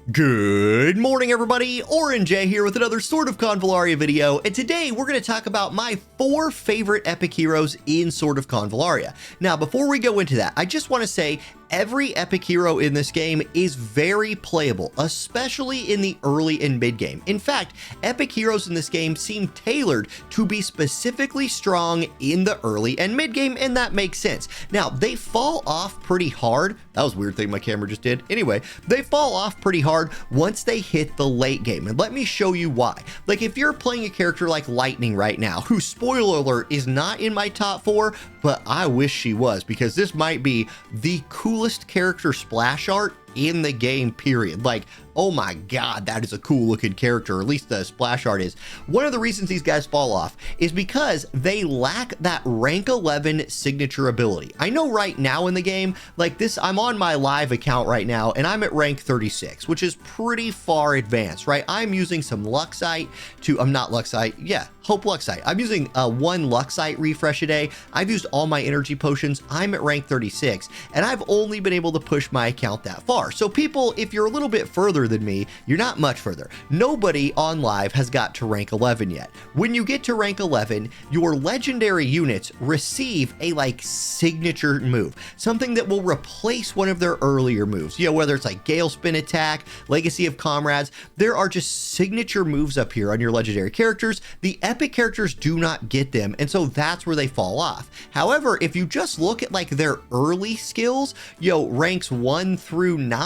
Good morning, everybody. Orange J here with another Sword of CONVALLARIA video, and today we're going to talk about my 4 favorite epic heroes in Sword of CONVALLARIA. Now, before we go into that, I just want to say every epic hero in this game is very playable, especially in the early and mid game. In fact, epic heroes in this game seem tailored to be specifically strong in the early and mid game, and that makes sense. Now, they fall off pretty hard. That was a weird thing my camera just did. Anyway, they fall off pretty hard once they hit the late game, and let me show you why. Like, if you're playing a character like Lightning right now, who, spoiler alert, is not in my top 4, but I wish she was, because this might be the coolest character splash art in the game, period. Like, oh my god, that is a cool looking character, or at least the splash art is. One of the reasons these guys fall off is because they lack that rank 11 signature ability. I know right now in the game, like this, I'm on my live account right now and I'm at rank 36, which is pretty far advanced, right? I'm using some Luxite to, Hope Luxite. I'm using one Luxite refresh a day. I've used all my energy potions. I'm at rank 36 and I've only been able to push my account that far. So people, if you're a little bit further than me, you're not much further. Nobody on live has got to rank 11 yet. When you get to rank 11, your legendary units receive a signature move, something that will replace one of their earlier moves. You know, whether it's like Gale Spin Attack, Legacy of Comrades, there are just signature moves up here on your legendary characters. The epic characters do not get them, and so that's where they fall off. However, if you just look at like their early skills, ranks 1 through 9,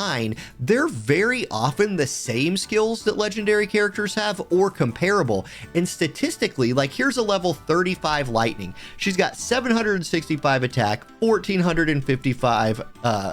they're very often the same skills that legendary characters have or comparable. And statistically, like here's a level 35 Lightning. She's got 765 attack, 1455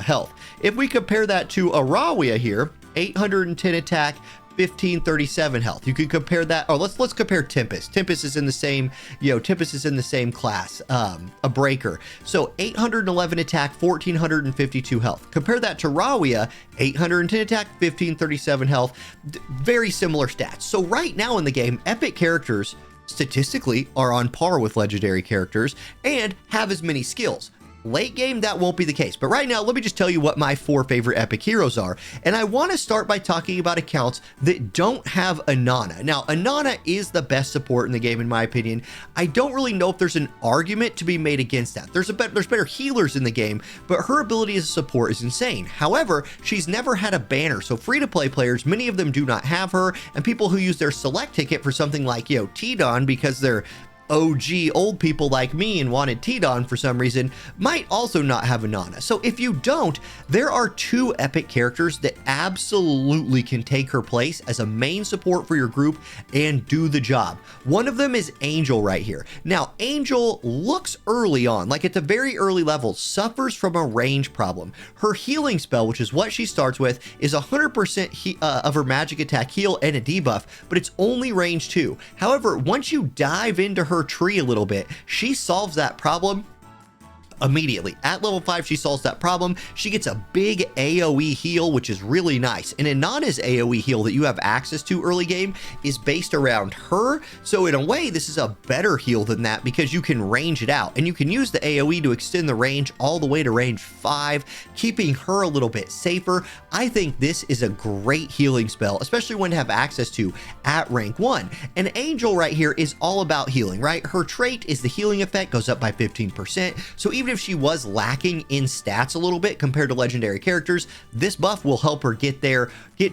health. If we compare that to Arawia here, 810 attack, 1537 health. You could compare that. Oh, let's compare Tempest. Tempest is in the same, Tempest is in the same class, a breaker. So 811 attack, 1452 health. Compare that to Rawia, 810 attack, 1537 health. Very similar stats. So right now in the game, epic characters statistically are on par with legendary characters and have as many skills. Late game, that won't be the case. But right now, let me just tell you what my 4 favorite epic heroes are. And I want to start by talking about accounts that don't have Inanna. Now, Inanna is the best support in the game, in my opinion. I don't really know if there's an argument to be made against that. There's better healers in the game, but her ability as a support is insane. However, she's never had a banner, so free-to-play players, many of them do not have her, and people who use their select ticket for something like, T-Don, because they're OG old people like me and wanted T-Don for some reason, might also not have Inanna. So if you don't, there are 2 epic characters that absolutely can take her place as a main support for your group and do the job. One of them is Angel right here. Now, Angel looks early on, like at the very early levels, suffers from a range problem. Her healing spell, which is what she starts with, is 100% of her magic attack heal and a debuff, but it's only range 2. However, once you dive into her tree a little bit, she solves that problem immediately. At level 5, she solves that problem. She gets a big AoE heal, which is really nice. And Inanna's AoE heal that you have access to early game is based around her. So in a way, this is a better heal than that because you can range it out. And you can use the AoE to extend the range all the way to range 5, keeping her a little bit safer. I think this is a great healing spell, especially when to have access to at rank 1. And Angel right here is all about healing, right? Her trait is the healing effect goes up by 15%. So even if she was lacking in stats a little bit compared to legendary characters, this buff will help her get to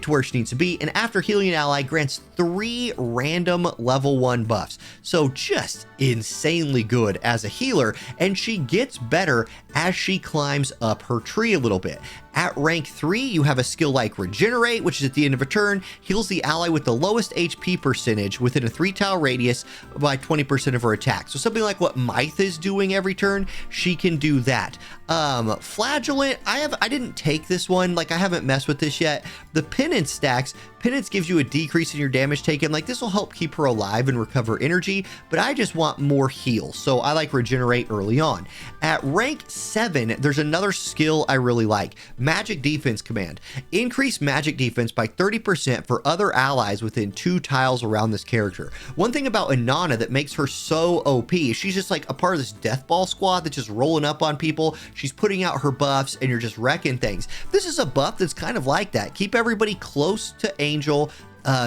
where she needs to be. And after healing an ally, grants 3 random level 1 buffs. So just insanely good as a healer, and she gets better as she climbs up her tree a little bit. At rank 3, you have a skill like Regenerate, which is at the end of a turn, heals the ally with the lowest HP percentage within a 3-tile radius by 20% of her attack. So something like what Myth is doing every turn, she can do that. Flagellant, I didn't take this one, like I haven't messed with this yet. The Penance stacks, Penance gives you a decrease in your damage taken, like this will help keep her alive and recover energy, but I just want more heal, so I like Regenerate early on. At rank 7, there's another skill I really like, Magic Defense Command. Increase magic defense by 30% for other allies within 2 tiles around this character. One thing about Inanna that makes her so OP is she's just like a part of this death ball squad that's just rolling up on people, she's putting out her buffs, and you're just wrecking things. This is a buff that's kind of like that. Keep everybody close to Angel,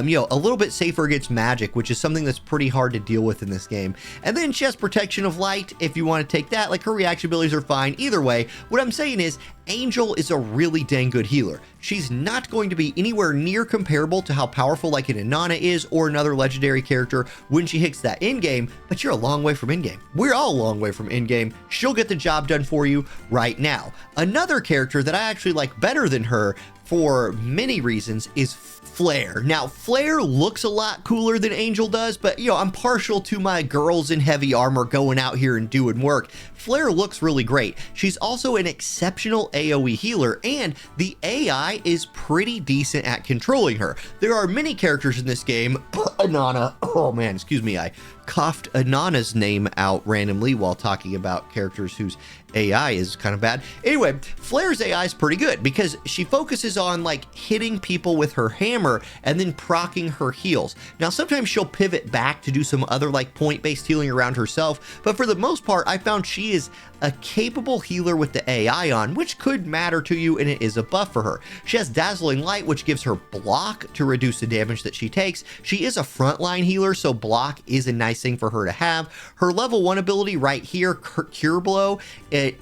you know, a little bit safer against magic, which is something that's pretty hard to deal with in this game. And then she has protection of light if you want to take that. Like, her reaction abilities are fine either way. What I'm saying is Angel is a really dang good healer. She's not going to be anywhere near comparable to how powerful like an Inanna is or another legendary character when she hits that end game, but you're a long way from end game. We're all a long way from end game. She'll get the job done for you right now. Another character that I actually like better than her for many reasons is Flare. Now, Flare looks a lot cooler than Angel does, but you know, I'm partial to my girls in heavy armor going out here and doing work. Flare looks really great. She's also an exceptional AoE healer, and the AI is pretty decent at controlling her. There are many characters in this game. Inanna, oh man, excuse me, I coughed Inanna's name out randomly while talking about characters whose AI is kind of bad. Anyway, Flare's AI is pretty good because she focuses on like hitting people with her hammer and then proccing her heals. Now, sometimes she'll pivot back to do some other like point-based healing around herself, but for the most part, I found she is a capable healer with the AI on, which could matter to you, and it is a buff for her. She has Dazzling Light, which gives her block to reduce the damage that she takes. She is a frontline healer, so block is a nice thing for her to have. Her level 1 ability right here, Cure Blow,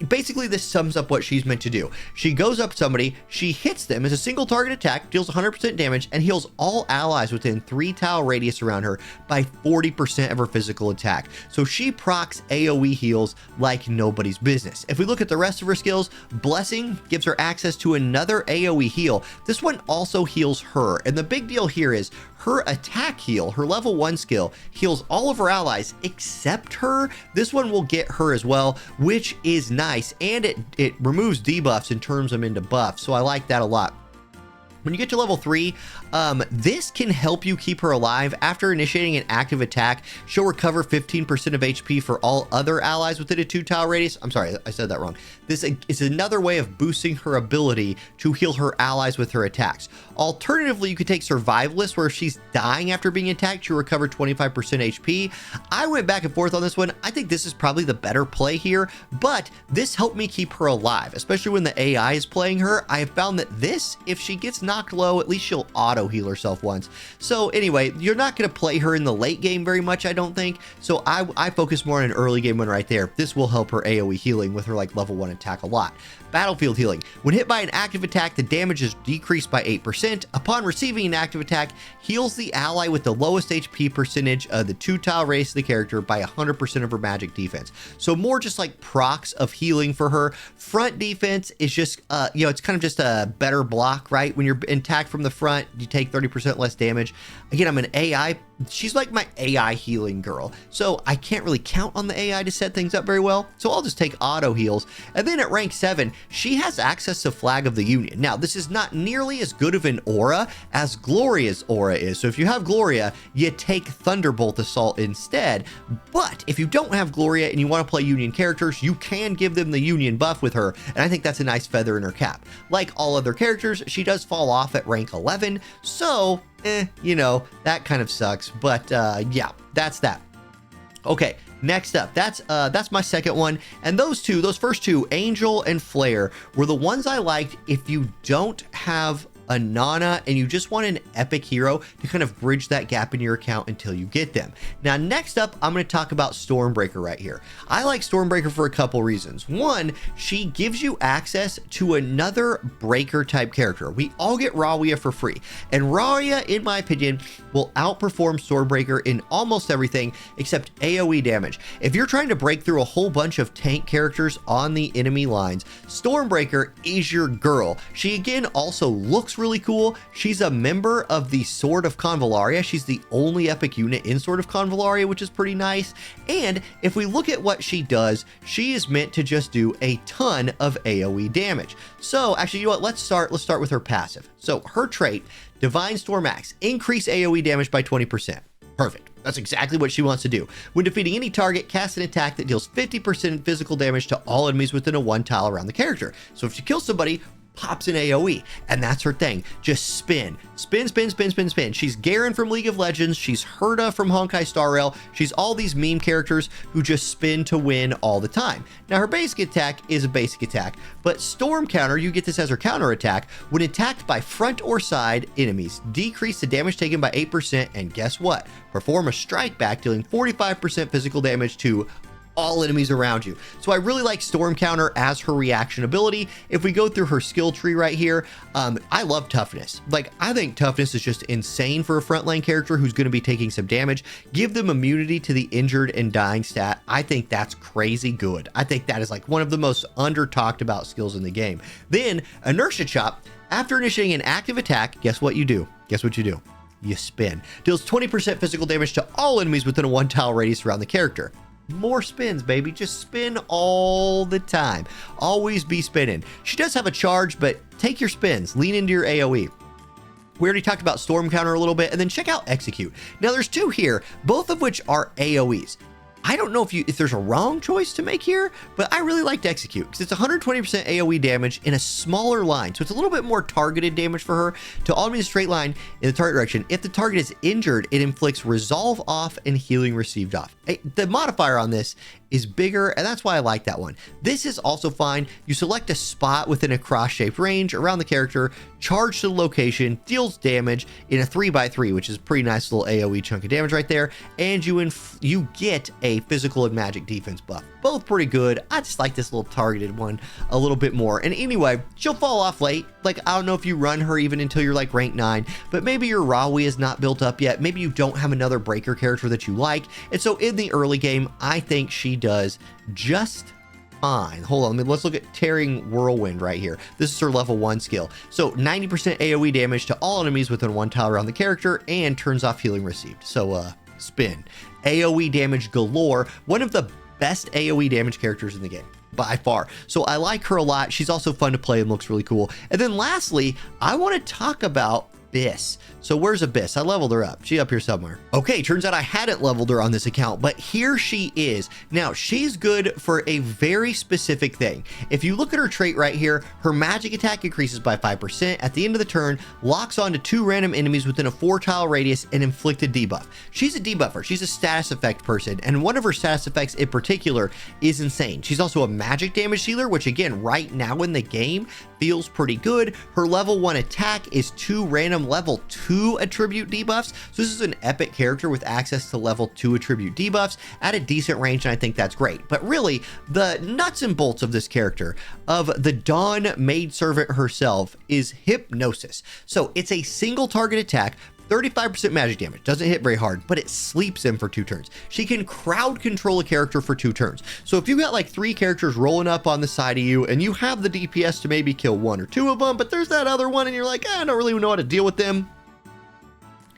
basically this sums up what she's meant to do. She goes up to somebody, she hits them as a single target attack, deals 100% damage, and heals all allies within 3 tile radius around her by 40% of her physical attack. So she procs AoE heals like nobody's business. If we look at the rest of her skills, Blessing gives her access to another AoE heal. This one also heals her, and the big deal here is her attack heal, her level 1 skill, heals all of her allies except her. This one will get her as well, which is nice, and it removes debuffs and turns them into buffs, so I like that a lot. When you get to level 3, this can help you keep her alive. After initiating an active attack, she'll recover 15% of HP for all other allies within a 2 tile radius. I'm sorry, I said that wrong. This is another way of boosting her ability to heal her allies with her attacks. Alternatively, you could take Survivalist, where if she's dying after being attacked, she'll recover 25% HP. I went back and forth on this one. I think this is probably the better play here, but this helped me keep her alive, especially when the AI is playing her. I have found that this, if she gets knocked low, at least she'll auto heal herself once. So anyway, you're not going to play her in the late game very much, I don't think. So I focus more on an early game one right there. This will help her AoE healing with her like level 1 attack a lot. Battlefield healing. When hit by an active attack, the damage is decreased by 8%. Upon receiving an active attack, heals the ally with the lowest HP percentage of the 2 tile radius of the character by 100% of her magic defense. So more just like procs of healing for her. Front defense is just, you know, it's kind of just a better block, right? When you're attacked from the front, you take 30% less damage. Again, I'm an AI. She's like my AI healing girl, so I can't really count on the AI to set things up very well, so I'll just take auto heals. And then at rank 7, she has access to Flag of the Union. Now, this is not nearly as good of an aura as Gloria's aura is, so if you have Gloria, you take Thunderbolt Assault instead. But if you don't have Gloria and you want to play Union characters, you can give them the Union buff with her, and I think that's a nice feather in her cap. Like all other characters, she does fall off at rank 11, so you know, that kind of sucks, but yeah, that's that. Okay, next up, that's my second one, and those first two, Angel and Flare, were the ones I liked if you don't have Inanna and you just want an epic hero to kind of bridge that gap in your account until you get them. Now, next up, I'm going to talk about Stormbreaker right here. I like Stormbreaker for a couple reasons. One, she gives you access to another breaker type character. We all get Rawia for free, and Rawia, in my opinion, will outperform Stormbreaker in almost everything except AoE damage. If you're trying to break through a whole bunch of tank characters on the enemy lines, Stormbreaker is your girl. She again also looks really cool. She's a member of the Sword of CONVALLARIA. She's the only epic unit in Sword of CONVALLARIA, which is pretty nice. And if we look at what she does, she is meant to just do a ton of AoE damage. So actually, you know what? Let's start with her passive. So her trait, Divine Storm Axe, increase AoE damage by 20%. Perfect. That's exactly what she wants to do. When defeating any target, cast an attack that deals 50% physical damage to all enemies within a 1 tile around the character. So if she kills somebody, pops an AoE, and that's her thing. Just spin, spin, spin, spin, spin, spin. She's Garen from League of Legends. She's Herta from Honkai Star Rail. She's all these meme characters who just spin to win all the time. Now, her basic attack is a basic attack, but Storm Counter, you get this as her counter attack. When attacked by front or side enemies, decrease the damage taken by 8%, and guess what? Perform a strike back, dealing 45% physical damage to all enemies around you. So I really like Storm Counter as her reaction ability. If we go through her skill tree right here, I love Toughness. Like, I think Toughness is just insane for a front lane character who's going to be taking some damage. Give them immunity to the injured and dying stat. I think that's crazy good. I think that is like one of the most under talked about skills in the game. Then Inertia Chop. After initiating an active attack, guess what you do? Guess what you do? You spin. Deals 20% physical damage to all enemies within a 1 tile radius around the character. More spins, baby. Just spin all the time. Always be spinning. She does have a charge, but take your spins. Lean into your AoE. We already talked about Storm Counter a little bit, and then check out Execute. Now, there's two here, both of which are AoEs. I don't know if there's a wrong choice to make here, but I really liked Execute because it's 120% AoE damage in a smaller line. So it's a little bit more targeted damage for her to all mean a straight line in the target direction. If the target is injured, it inflicts resolve off and healing received off. The modifier on this is bigger, and that's why I like that one. This is also fine. You select a spot within a cross-shaped range around the character, charge to the location, deals damage in a 3x3, which is a pretty nice little AoE chunk of damage right there, and you get a physical and magic defense buff. Both pretty good. I just like this little targeted one a little bit more. And anyway, she'll fall off late. Like, I don't know if you run her even until you're like rank 9, but maybe your Rawi is not built up yet. Maybe you don't have another breaker character that you like. And so in the early game, I think she does just fine. Hold on, let's look at Tearing Whirlwind right here. This is her level 1 skill. So 90% AoE damage to all enemies within 1 tile around the character and turns off healing received. So spin. AoE damage galore. One of the best AoE damage characters in the game by far. So I like her a lot. She's also fun to play and looks really cool. And then lastly, I want to talk about Abyss. So where's Abyss? I leveled her up. She up here somewhere. Okay, turns out I hadn't leveled her on this account, but here she is. Now, she's good for a very specific thing. If you look at her trait right here, her magic attack increases by 5% at the end of the turn, locks onto 2 random enemies within a 4 tile radius, and inflicted debuff. She's a debuffer. She's a status effect person, and one of her status effects in particular is insane. She's also a magic damage dealer, which again, right now in the game, feels pretty good. Her level 1 attack is 2 random level 2 attribute debuffs. So this is an epic character with access to level 2 attribute debuffs at a decent range, and I think that's great. But really, the nuts and bolts of this character, of the Dawn maidservant herself, is Hypnosis. So it's a single target attack, 35% magic damage, doesn't hit very hard, but it sleeps him for 2 turns. She can crowd control a character for 2 turns. So if you got like 3 characters rolling up on the side of you and you have the DPS to maybe kill 1 or 2 of them, but there's that other one and you're like, I don't really know how to deal with them,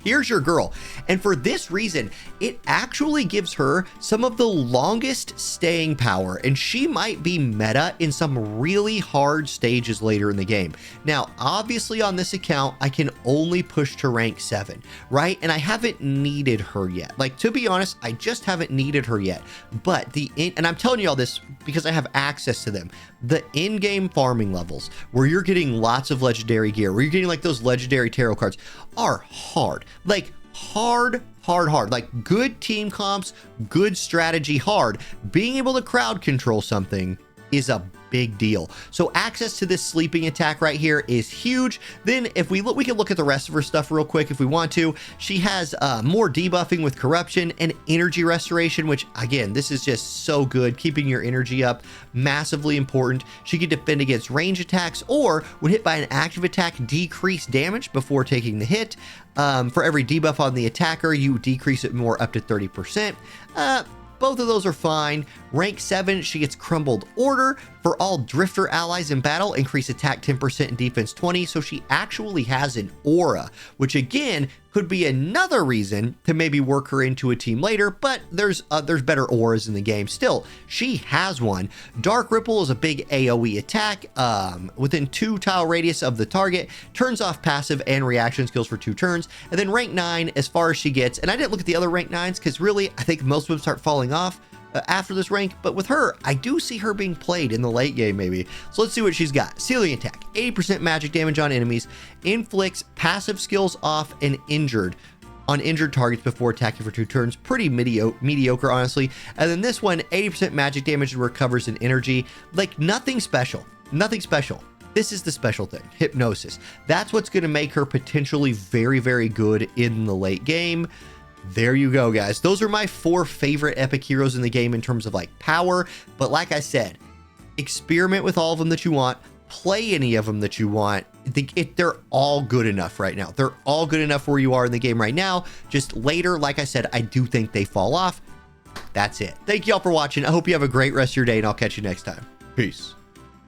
here's your girl. And for this reason, it actually gives her some of the longest staying power, and she might be meta in some really hard stages later in the game. Now, obviously on this account, I can only push to rank 7, right? And I haven't needed her yet. Like, to be honest, I just haven't needed her yet. But and I'm telling you all this because I have access to them. The in-game farming levels, where you're getting lots of legendary gear, where you're getting like those legendary tarot cards, are hard. Like, hard. Like, good team comps, good strategy, hard. Being able to crowd control something is a big deal. So access to this sleeping attack right here is huge. Then if we look, we can look at the rest of her stuff real quick if we want to. She has more debuffing with corruption and energy restoration, which again, this is just so good. Keeping your energy up, massively important. She can defend against range attacks, or when hit by an active attack, decrease damage before taking the hit. For every debuff on the attacker, you decrease it more up to 30%. Both of those are fine. Rank 7, she gets Crumbled Order. For all Drifter allies in battle, increase attack 10% and defense 20. So she actually has an aura, which again could be another reason to maybe work her into a team later, but there's better auras in the game. Still, she has one. Dark Ripple is a big AoE attack within 2 tile radius of the target, turns off passive and reaction skills for 2 turns. And then rank 9, as far as she gets, and I didn't look at the other rank 9s because really I think most of them start falling off after this rank, but with her, I do see her being played in the late game maybe. So let's see what she's got. Sealing attack, 80% magic damage on enemies, inflicts passive skills off and injured on injured targets before attacking for 2 turns. Pretty mediocre, honestly. And then this one, 80% magic damage and recovers in energy. Like, nothing special. Nothing special. This is the special thing, hypnosis. That's what's going to make her potentially very, very good in the late game. There you go, guys. Those are my 4 favorite epic heroes in the game in terms of like power. But like I said, experiment with all of them that you want. Play any of them that you want. They're all good enough right now. They're all good enough where you are in the game right now. Just later, like I said, I do think they fall off. That's it. Thank you all for watching. I hope you have a great rest of your day, and I'll catch you next time. Peace.